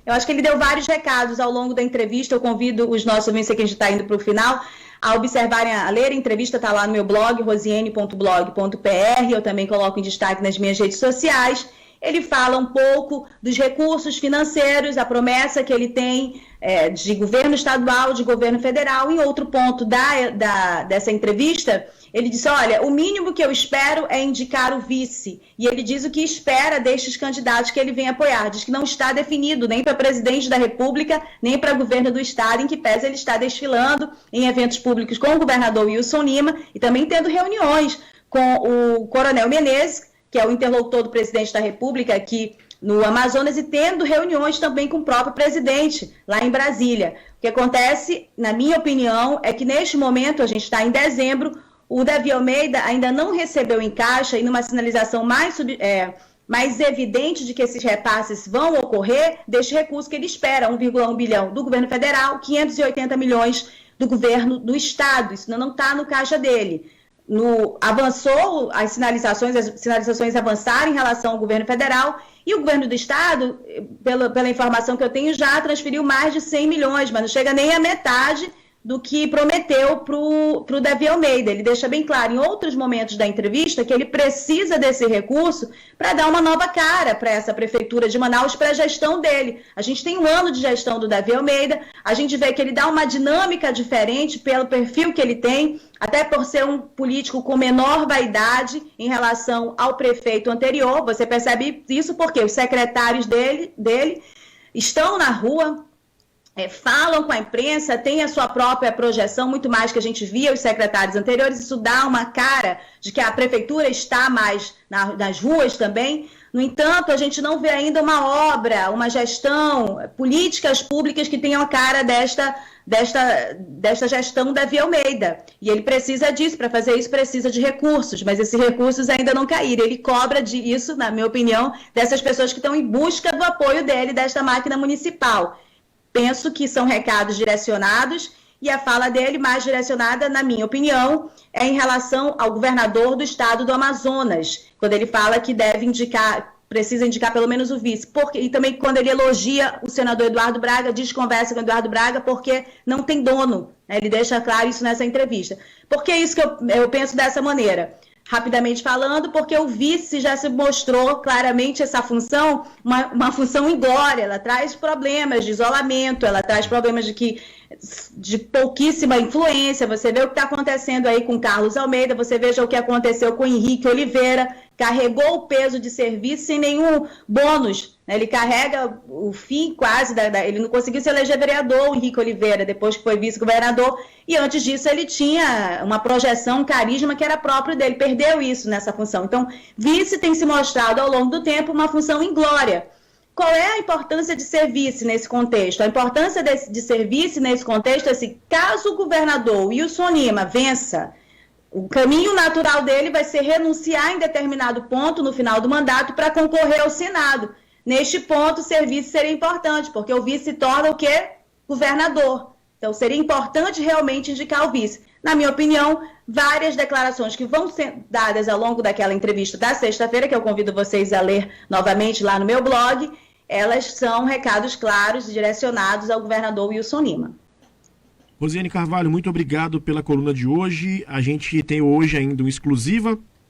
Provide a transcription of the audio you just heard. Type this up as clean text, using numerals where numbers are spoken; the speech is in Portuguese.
Eu acho que ele deu vários recados ao longo da entrevista. Eu convido os nossos ouvintes, que a gente está indo para o final, a observarem, a ler a entrevista, está lá no meu blog, rosiane.blog.br, eu também coloco em destaque nas minhas redes sociais. Ele fala um pouco dos recursos financeiros, a promessa que ele tem de governo estadual, de governo federal. Em outro ponto dessa entrevista, ele disse, olha, o mínimo que eu espero é indicar o vice. E ele diz o que espera destes candidatos que ele vem apoiar. Diz que não está definido nem para presidente da República, nem para governo do estado, em que pese ele está desfilando em eventos públicos com o governador Wilson Lima e também tendo reuniões com o Coronel Menezes, que é o interlocutor do presidente da República aqui no Amazonas, e tendo reuniões também com o próprio presidente lá em Brasília. O que acontece, na minha opinião, é que neste momento, a gente está em dezembro, o Davi Almeida ainda não recebeu em caixa, e numa sinalização mais evidente de que esses repasses vão ocorrer, deste recurso que ele espera, 1,1 bilhão do governo federal, 580 milhões do governo do estado. Isso não está no caixa dele. Avançou as sinalizações avançaram em relação ao governo federal, e o governo do estado, pela informação que eu tenho, já transferiu mais de 100 milhões, mas não chega nem a metade do que prometeu para o Davi Almeida. Ele deixa bem claro em outros momentos da entrevista que ele precisa desse recurso para dar uma nova cara para essa prefeitura de Manaus, para a gestão dele. A gente tem um ano de gestão do Davi Almeida, a gente vê que ele dá uma dinâmica diferente pelo perfil que ele tem, até por ser um político com menor vaidade em relação ao prefeito anterior. Você percebe isso porque os secretários dele estão na rua, falam com a imprensa, tem a sua própria projeção, muito mais que a gente via os secretários anteriores. Isso dá uma cara de que a prefeitura está mais nas ruas também. No entanto, a gente não vê ainda uma obra, uma gestão, políticas públicas que tenham a cara desta gestão Davi Almeida. E ele precisa disso, para fazer isso precisa de recursos, mas esses recursos ainda não caíram. Ele cobra isso, na minha opinião, dessas pessoas que estão em busca do apoio dele, desta máquina municipal. Penso que são recados direcionados, e a fala dele mais direcionada, na minha opinião, é em relação ao governador do estado do Amazonas, quando ele fala que precisa indicar pelo menos o vice. E também quando ele elogia o senador Eduardo Braga, conversa com o Eduardo Braga porque não tem dono. Ele deixa claro isso nessa entrevista. Por que isso que eu penso dessa maneira? Rapidamente falando, porque o vice já se mostrou claramente essa função, uma função inglória. Ela traz problemas de isolamento, ela traz problemas de pouquíssima influência. Você vê o que está acontecendo aí com Carlos Almeida, você veja o que aconteceu com Henrique Oliveira, carregou o peso de serviço sem nenhum bônus. Ele carrega o fim quase, ele não conseguiu se eleger vereador, o Henrique Oliveira, depois que foi vice-governador, e antes disso ele tinha uma projeção, um carisma que era próprio dele, perdeu isso nessa função. Então, vice tem se mostrado ao longo do tempo uma função inglória. Qual é a importância de ser vice nesse contexto? A importância de ser vice nesse contexto é assim, caso o governador Wilson Lima vença, o caminho natural dele vai ser renunciar em determinado ponto no final do mandato para concorrer ao Senado. Neste ponto, ser vice seria importante, porque o vice se torna o quê? Governador. Então, seria importante realmente indicar o vice. Na minha opinião, várias declarações que vão ser dadas ao longo daquela entrevista da sexta-feira, que eu convido vocês a ler novamente lá no meu blog, elas são recados claros e direcionados ao governador Wilson Lima. Rosiane Carvalho, muito obrigado pela coluna de hoje. A gente tem hoje ainda uma exclusiva